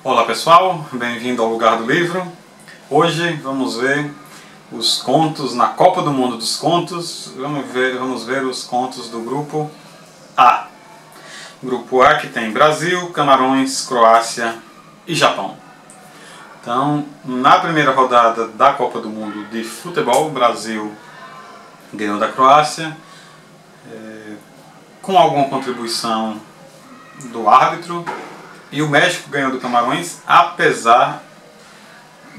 Olá pessoal, bem-vindo ao Lugar do Livro. Hoje vamos ver os contos na Copa do Mundo dos Contos. Vamos ver os contos do grupo A. Grupo A que tem Brasil, Camarões, Croácia e Japão. Então, na primeira rodada da Copa do Mundo de futebol, o Brasil ganhou da Croácia, com alguma contribuição do árbitro, e o México ganhou do Camarões, apesar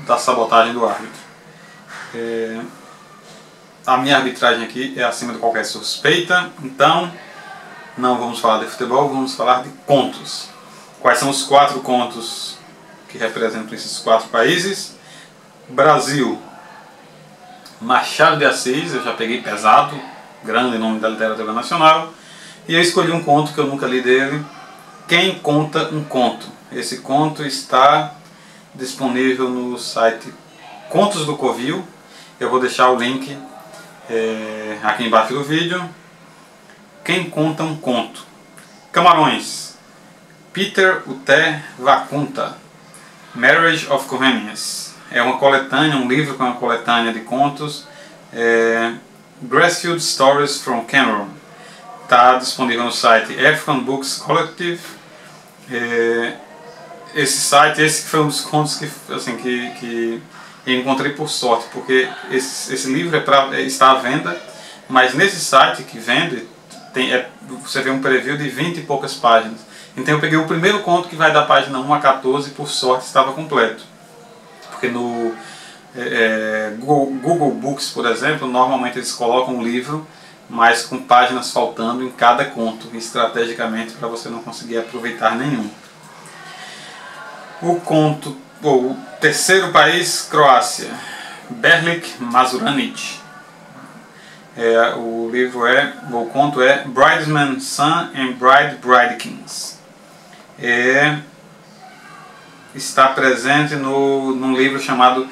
da sabotagem do árbitro. A minha arbitragem aqui é acima de qualquer suspeita, então não vamos falar de futebol, vamos falar de contos. Quais são os 4 contos que representam esses 4 países? Brasil, Machado de Assis, eu já peguei pesado, grande nome da literatura nacional, e eu escolhi um conto que eu nunca li dele, Quem Conta um Conto. Esse conto está disponível no site Contos do Covil. Eu vou deixar o link aqui embaixo do vídeo. Quem Conta um Conto. Camarões, Peter Uté Vacunta, Marriage of Convenience. É uma coletânea, um livro com uma coletânea de contos. Grassfield Stories from Cameroon. Está disponível no site African Books Collective. Esse foi um dos contos que eu encontrei por sorte, porque esse livro está à venda, mas nesse site que vende, você vê um preview de 20 e poucas páginas. Então eu peguei o primeiro conto, que vai da página 1 a 14, e por sorte estava completo. Porque no Google Books, por exemplo, normalmente eles colocam um livro, mas com páginas faltando em cada conto, estrategicamente, para você não conseguir aproveitar nenhum. O terceiro país, Croácia, Berlik Mazuranic. O conto é Bridesman's Son and Bridekins. Está presente num livro chamado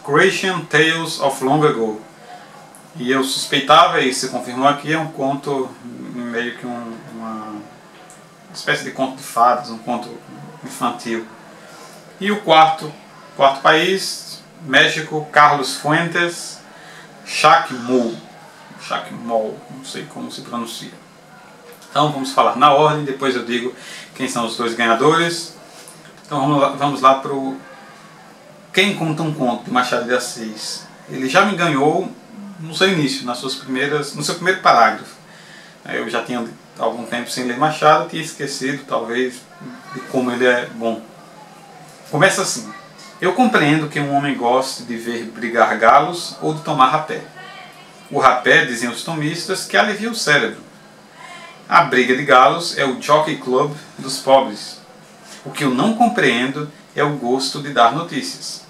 Croatian Tales of Long Ago. E eu suspeitava, e se confirmou aqui, é um conto, meio que uma espécie de conto de fadas, um conto infantil. E o quarto país, México, Carlos Fuentes Chacmol, não sei como se pronuncia. Então vamos falar na ordem, depois eu digo quem são os 2 ganhadores. Então vamos lá para o Quem Conta um Conto, de Machado de Assis. Ele já me ganhou no seu início, no seu primeiro parágrafo. Eu já tinha algum tempo sem ler Machado, tinha esquecido talvez de como ele é bom. Começa assim: eu compreendo que um homem goste de ver brigar galos ou de tomar rapé. O rapé, dizem os tomistas, que alivia o cérebro. A briga de galos é o Jockey Club dos pobres. O que eu não compreendo é o gosto de dar notícias.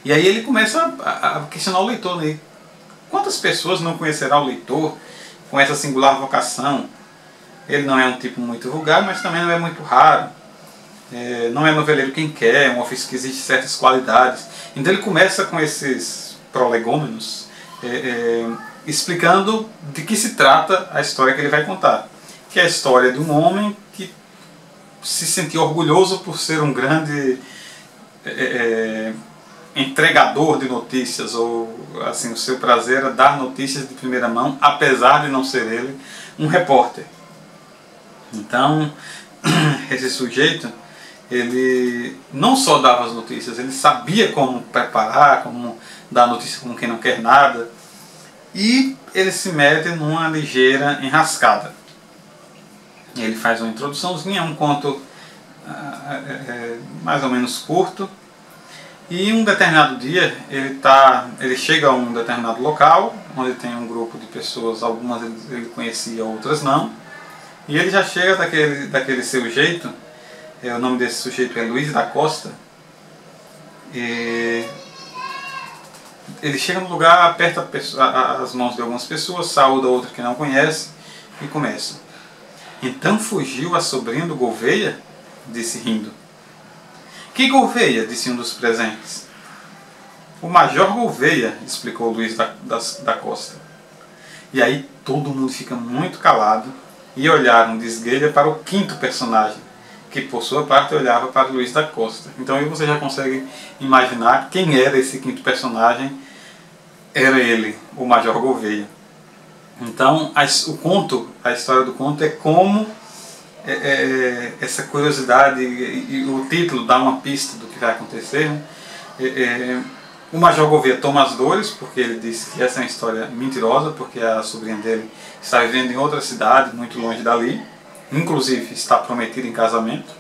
E aí ele começa a questionar o leitor, né? Quantas pessoas não conhecerá o leitor com essa singular vocação? Ele não é um tipo muito vulgar, mas também não é muito raro. Não é noveleiro quem quer, é um ofício que exige certas qualidades. Então ele começa com esses prolegômenos, explicando de que se trata a história que ele vai contar. Que é a história de um homem que se sentiu orgulhoso por ser um grande entregador de notícias, ou assim, o seu prazer era dar notícias de primeira mão, apesar de não ser ele um repórter. Então, esse sujeito, ele não só dava as notícias, ele sabia como preparar, como dar notícia com quem não quer nada, e ele se mete numa ligeira enrascada. Ele faz uma introduçãozinha, um conto mais ou menos curto. E um determinado dia ele chega a um determinado local onde tem um grupo de pessoas, algumas ele conhecia, outras não. E ele já chega daquele seu jeito. O nome desse sujeito é Luiz da Costa. Ele chega no lugar, aperta as mãos de algumas pessoas, saúda outra que não conhece e começa. Então fugiu a sobrinha do Gouveia? Disse rindo. Que Gouveia? Disse um dos presentes. O Major Gouveia, explicou Luiz da Costa. E aí todo mundo fica muito calado e olharam de esguelha para o 5º personagem, que por sua parte olhava para Luís da Costa. Então aí você já consegue imaginar quem era esse quinto personagem. Era ele, o Major Gouveia. Então o conto, a história do conto é como essa curiosidade e o título dá uma pista do que vai acontecer, né? O Major Gouveia toma as dores, porque ele disse que essa é uma história mentirosa, porque a sobrinha dele está vivendo em outra cidade, muito longe dali, inclusive está prometida em casamento.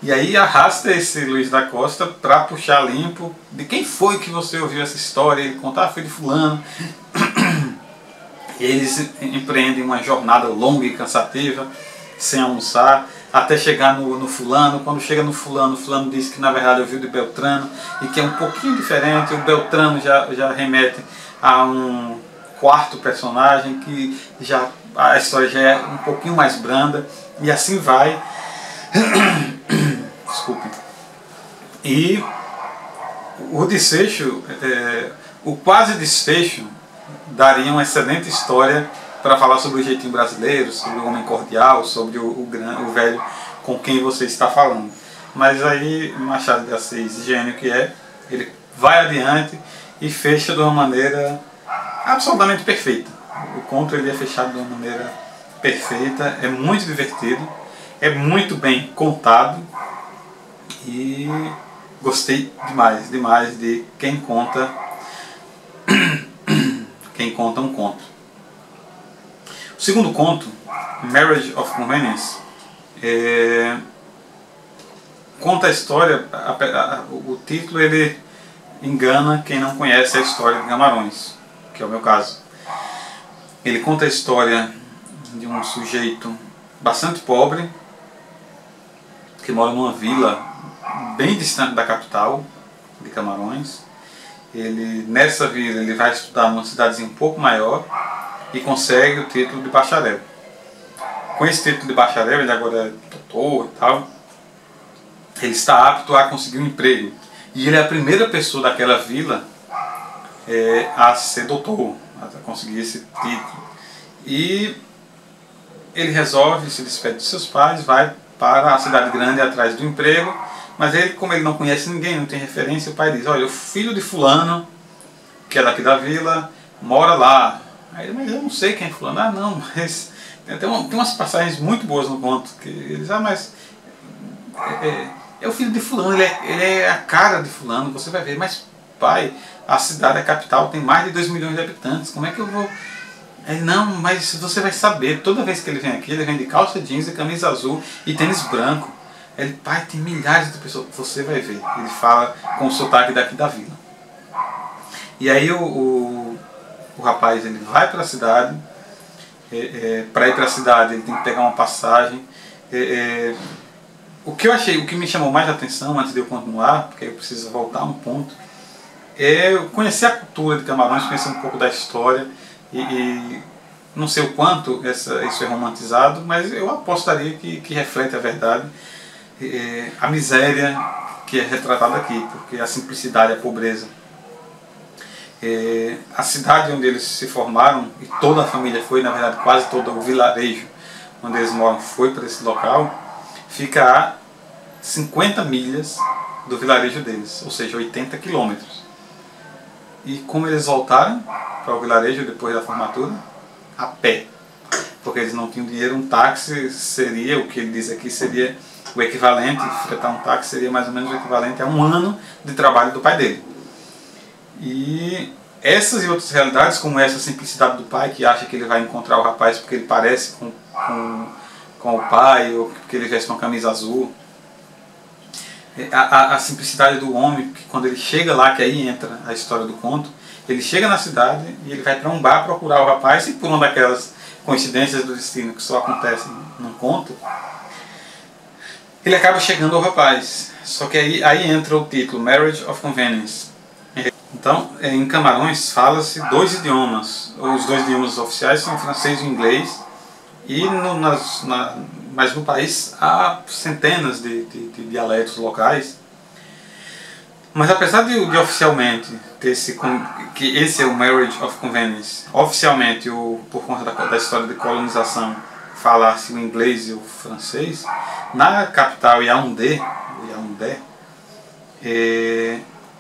E aí arrasta esse Luís da Costa para puxar limpo de quem foi que você ouviu essa história. Ele conta, foi de fulano. E eles empreendem uma jornada longa e cansativa, sem almoçar, até chegar no fulano. Quando chega no fulano, o fulano diz que na verdade ouviu de Beltrano e que é um pouquinho diferente. O Beltrano já remete a um quarto personagem que a história já é um pouquinho mais branda, e assim vai. Desculpe. E o desfecho, o quase desfecho, daria uma excelente história para falar sobre o jeitinho brasileiro, sobre o homem cordial, sobre o velho com quem você está falando. Mas aí Machado de Assis, gênio que é, ele vai adiante e fecha de uma maneira absolutamente perfeita. O conto ele é fechado de uma maneira perfeita, é muito divertido, é muito bem contado e gostei demais de quem conta um conto. O segundo conto, Marriage of Convenience, conta a história, o título ele engana quem não conhece a história de Camarões, que é o meu caso. Ele conta a história de um sujeito bastante pobre, que mora numa vila bem distante da capital de Camarões. Nessa vila ele vai estudar numa cidadezinha um pouco maior e consegue o título de bacharel. Com esse título de bacharel, ele agora é doutor e tal, ele está apto a conseguir um emprego. E ele é a primeira pessoa daquela vila a ser doutor, a conseguir esse título. E ele resolve, se despede de seus pais, vai para a cidade grande atrás do emprego, mas ele, como ele não conhece ninguém, não tem referência, o pai diz, olha, o filho de fulano, que é daqui da vila, mora lá. Aí, mas eu não sei quem é fulano. Ah, não, mas tem umas passagens muito boas no conto, que eles, mas é o filho de fulano, ele é a cara de fulano, você vai ver, mas pai, a cidade, a capital, tem mais de 2 milhões de habitantes, como é que eu vou... não, mas você vai saber, toda vez que ele vem aqui, ele vem de calça jeans e camisa azul e tênis branco. Ele, pai, tem milhares de pessoas, você vai ver. Ele fala com o sotaque daqui da vila. E aí o rapaz ele vai para a cidade, para ir para a cidade ele tem que pegar uma passagem. O que me chamou mais a atenção antes de eu continuar, porque eu preciso voltar um ponto, é conhecer a cultura de Camarões, conhecer um pouco da história. E não sei o quanto isso é romantizado, mas eu apostaria que reflete a verdade, a miséria que é retratada aqui, porque a simplicidade, a pobreza. A cidade onde eles se formaram, e toda a família foi, na verdade quase todo o vilarejo onde eles moram foi para esse local, fica a 50 milhas do vilarejo deles, ou seja, 80 quilômetros. E como eles voltaram para o vilarejo depois da formatura? A pé. Porque eles não tinham dinheiro, um táxi seria, o que ele diz aqui, seria o equivalente, fretar um táxi seria mais ou menos o equivalente a 1 ano de trabalho do pai dele. E essas e outras realidades, como essa simplicidade do pai, que acha que ele vai encontrar o rapaz porque ele parece com o pai, ou porque ele veste uma camisa azul. A simplicidade do homem, que quando ele chega lá, que aí entra a história do conto, ele chega na cidade e ele vai para um bar procurar o rapaz, e por uma daquelas coincidências do destino que só acontecem num conto, ele acaba chegando ao rapaz. Só que aí entra o título, Marriage of Convenience. Então, em Camarões fala-se 2 idiomas. Os 2 idiomas oficiais são o francês e o inglês, mas no país há centenas de dialetos locais. Mas apesar de oficialmente ter que esse é o Marriage of Convenience, oficialmente, por conta da história de colonização, falasse o inglês e o francês, na capital Yaoundé,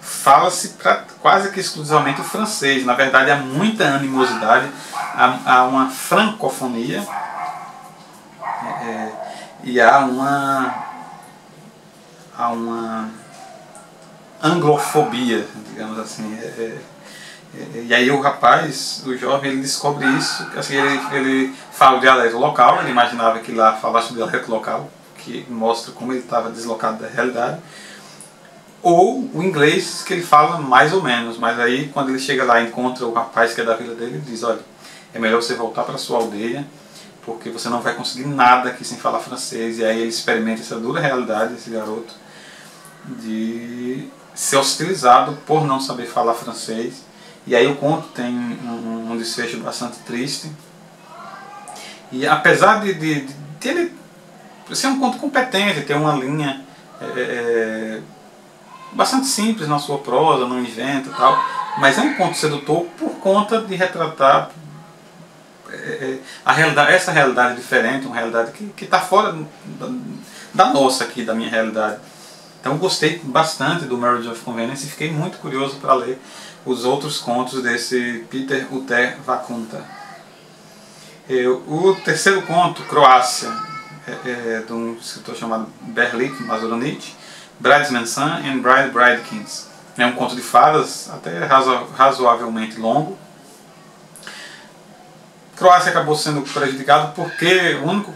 fala-se quase que exclusivamente o francês. Na verdade, há muita animosidade, há uma francofonia e há uma anglofobia, digamos assim. E aí o rapaz, o jovem, ele descobre isso, assim, ele fala o dialeto local, ele imaginava que lá falasse o dialeto local, que mostra como ele estava deslocado da realidade, ou o inglês que ele fala mais ou menos, mas aí quando ele chega lá e encontra o rapaz que é da vila dele, ele diz: olha, é melhor você voltar para sua aldeia, porque você não vai conseguir nada aqui sem falar francês. E aí ele experimenta essa dura realidade, esse garoto, de ser hostilizado por não saber falar francês. E aí o conto tem um desfecho bastante triste. E apesar de ele ser um conto competente, ter uma linha bastante simples na sua prosa, não inventa e tal, mas é um conto sedutor por conta de retratar essa realidade diferente, uma realidade que está fora da nossa aqui, da minha realidade. Então eu gostei bastante do Marriage of Convenience e fiquei muito curioso para ler os outros contos desse Peter Uter Vakunta. O terceiro conto, Croácia, de um escritor chamado Berlik Mazuronic, Bridesman's Son and Bridekins. É um conto de fadas, até razoavelmente longo. Croácia acabou sendo prejudicado porque o único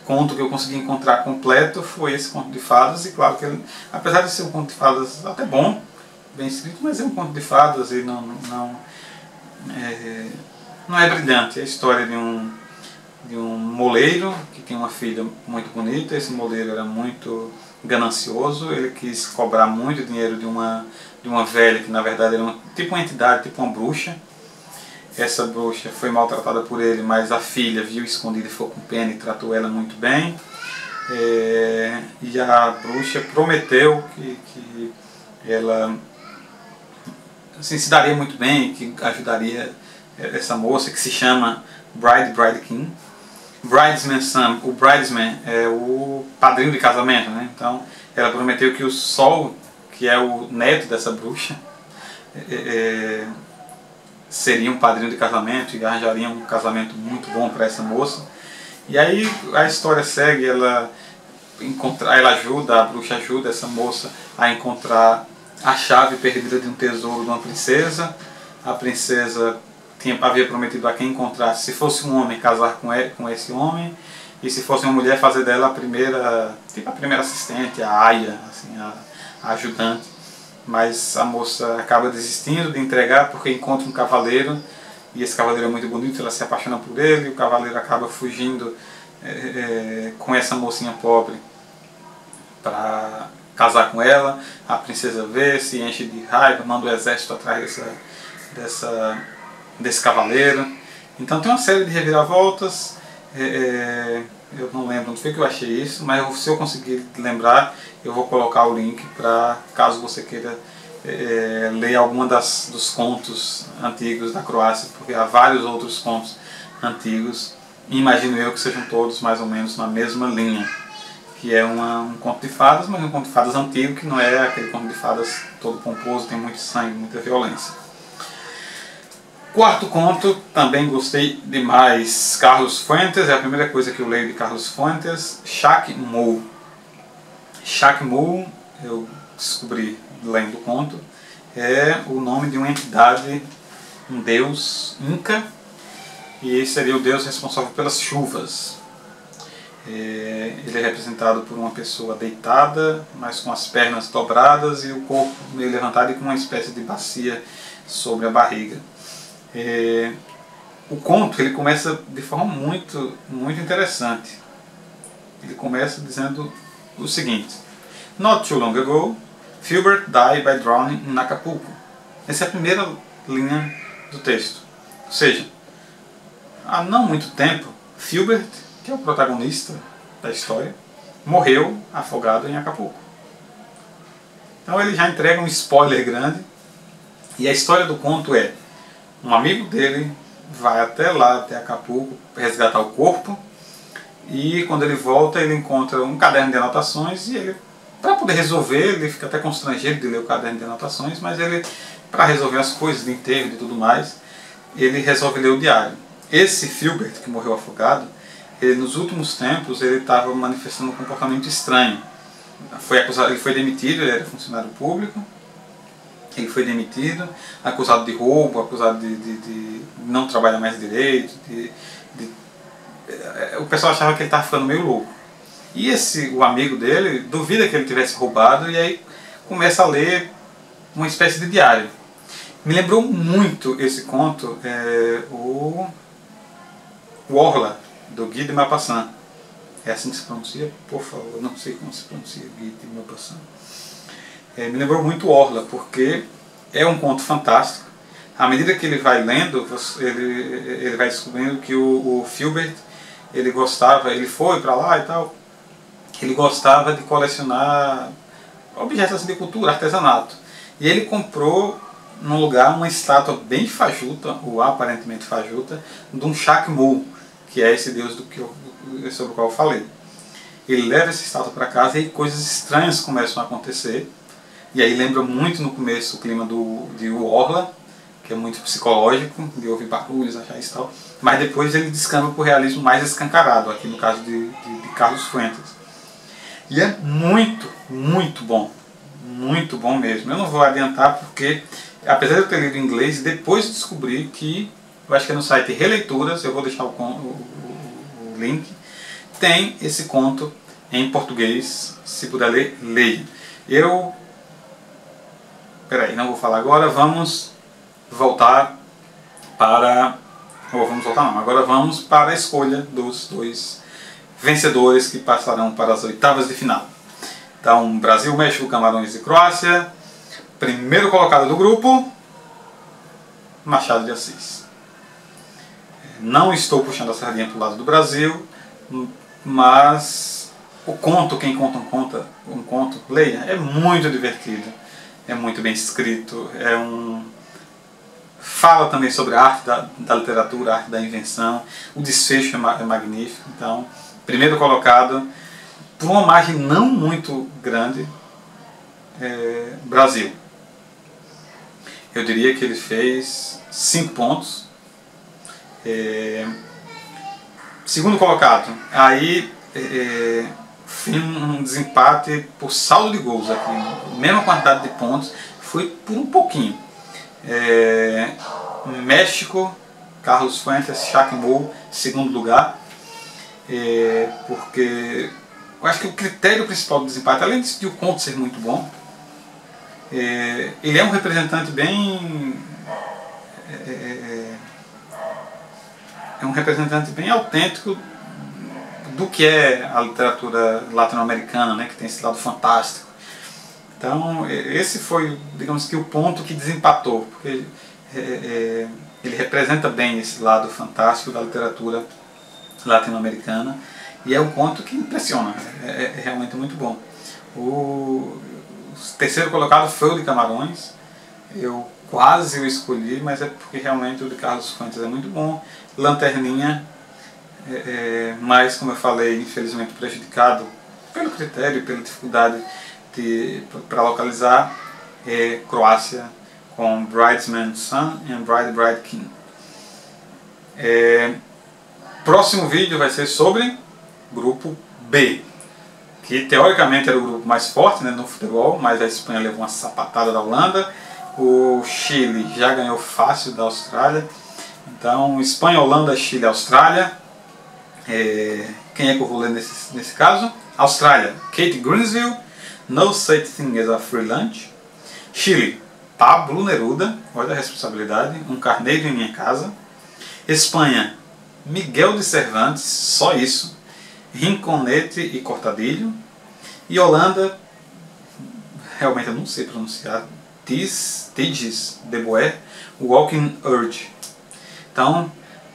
conto que eu consegui encontrar completo foi esse conto de fadas. E claro que ele, apesar de ser um conto de fadas até bom, bem escrito, mas é um conto de fadas e não é brilhante. É a história de um moleiro que tem uma filha muito bonita. Esse moleiro era muito ganancioso, ele quis cobrar muito dinheiro de uma velha que na verdade era tipo uma entidade, tipo uma bruxa. Essa bruxa foi maltratada por ele, mas a filha viu escondida e ficou com pena e tratou ela muito bem. E a bruxa prometeu que ela assim, se daria muito bem, que ajudaria essa moça que se chama Bridekin. Bridesman Son, o bridesman é o padrinho de casamento, né? Então ela prometeu que o Sol, que é o neto dessa bruxa, seria um padrinho de casamento e arranjaria um casamento muito bom para essa moça. E aí a história segue, ela ajuda, a bruxa ajuda essa moça a encontrar a chave perdida de um tesouro de uma princesa. A princesa havia prometido a quem encontrasse, se fosse um homem, casar com esse homem, e se fosse uma mulher, fazer dela a primeira assistente, a aia, assim, a ajudante. Mas a moça acaba desistindo de entregar porque encontra um cavaleiro, e esse cavaleiro é muito bonito, ela se apaixona por ele, e o cavaleiro acaba fugindo com essa mocinha pobre para casar com ela. A princesa vê, se enche de raiva, manda o exército atrás desse cavaleiro. Então tem uma série de reviravoltas. Eu não lembro onde foi que eu achei isso, mas se eu conseguir lembrar, eu vou colocar o link para caso você queira ler alguma dos contos antigos da Croácia, porque há vários outros contos antigos, e imagino eu que sejam todos mais ou menos na mesma linha, que é um conto de fadas, mas um conto de fadas antigo, que não é aquele conto de fadas todo pomposo, tem muito sangue, muita violência. Quarto conto, também gostei demais, Carlos Fuentes, é a primeira coisa que eu leio de Carlos Fuentes, Shakmou. Shakmou, eu descobri lendo o conto, é o nome de uma entidade, um deus inca, e esse seria o deus responsável pelas chuvas. Ele é representado por uma pessoa deitada, mas com as pernas dobradas e o corpo meio levantado e com uma espécie de bacia sobre a barriga. O conto ele começa de forma muito interessante. Ele começa dizendo o seguinte: Not too long ago, Filbert died by drowning in Acapulco. Essa é a primeira linha do texto. Ou seja, há não muito tempo, Filbert, que é o protagonista da história, morreu afogado em Acapulco. Então ele já entrega um spoiler grande. E a história do conto é: um amigo dele vai até lá, até Acapulco, resgatar o corpo, E quando ele volta, ele encontra um caderno de anotações e ele, para poder resolver, ele fica até constrangido de ler o caderno de anotações, mas ele, para resolver as coisas de enterro e tudo mais, ele resolve ler o diário. Esse Filbert, que morreu afogado, ele, nos últimos tempos ele estava manifestando um comportamento estranho. Ele foi demitido, ele era funcionário público, ele foi demitido, acusado de roubo, acusado de não trabalhar mais direito, o pessoal achava que ele estava ficando meio louco. E o amigo dele duvida que ele tivesse roubado e aí começa a ler uma espécie de diário. Me lembrou muito esse conto o Orla, do Guy de Maupassant. É assim que se pronuncia? Por favor, não sei como se pronuncia Guy de Maupassant. Me lembrou muito Orla, porque é um conto fantástico. À medida que ele vai lendo, ele vai descobrindo que o Filbert, ele foi para lá e tal, ele gostava de colecionar objetos assim de cultura, artesanato. E ele comprou num lugar uma estátua bem fajuta, ou aparentemente fajuta, de um Shakmu, que é esse deus sobre o qual eu falei. Ele leva essa estátua para casa e coisas estranhas começam a acontecer. E aí lembra muito no começo o clima de Orla, que é muito psicológico, de ouvir barulhos, achar isso e tal. Mas depois ele descamba para o realismo mais escancarado, aqui no caso de Carlos Fuentes. E é muito, muito bom. Muito bom mesmo. Eu não vou adiantar porque, apesar de eu ter lido em inglês, depois descobri que, eu acho que é no site Releituras, eu vou deixar o link, tem esse conto em português. Se puder ler, leia. Peraí, não vou falar agora, vamos voltar para... Agora vamos para a escolha dos 2 vencedores que passarão para as oitavas de final. Então, Brasil, México, Camarões e Croácia. Primeiro colocado do grupo, Machado de Assis. Não estou puxando a sardinha para o lado do Brasil, mas o conto, quem conta um conto, leia, é muito divertido. É muito bem escrito, fala também sobre a arte da literatura, a arte da invenção, o desfecho é magnífico. Então, primeiro colocado, por uma margem não muito grande, Brasil. Eu diria que ele fez 5 pontos. Segundo colocado, aí um desempate por saldo de gols aqui, mesma quantidade de pontos, foi por um pouquinho. México, Carlos Fuentes, Shakmu, segundo lugar, porque eu acho que o critério principal do desempate, além de o conto ser muito bom, ele é um representante bem autêntico do que é a literatura latino-americana, né, que tem esse lado fantástico. Então, esse foi, digamos que, o ponto que desempatou, porque ele representa bem esse lado fantástico da literatura latino-americana e é um conto que impressiona, é realmente muito bom. O terceiro colocado foi o de Camarões. Eu quase o escolhi, mas é porque realmente o de Carlos Fuentes é muito bom. Lanterninha, mas como eu falei, infelizmente prejudicado pelo critério, pela dificuldade para localizar, Croácia com Bridesman's Son e Bride King. Próximo vídeo vai ser sobre grupo B, que teoricamente era o grupo mais forte, né, no futebol, mas a Espanha levou uma sapatada da Holanda. O Chile já ganhou fácil da Austrália. Então, Espanha, Holanda, Chile, Austrália. Quem é que eu vou ler nesse caso? Austrália, Kate Greensville, No Such Thing as a Free Lunch. Chile, Pablo Neruda, olha a responsabilidade, Um Carneiro em Minha Casa. Espanha, Miguel de Cervantes, só isso, Rinconete e Cortadilho. E Holanda, realmente eu não sei pronunciar, Tiges de Boer, Walking Urge. Então,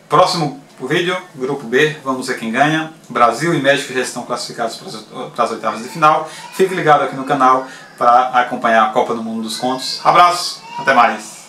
próximo vídeo, grupo B, vamos ver quem ganha. Brasil e México já estão classificados para as oitavas de final. Fique ligado aqui no canal para acompanhar a Copa do Mundo dos Contos. Abraço, até mais!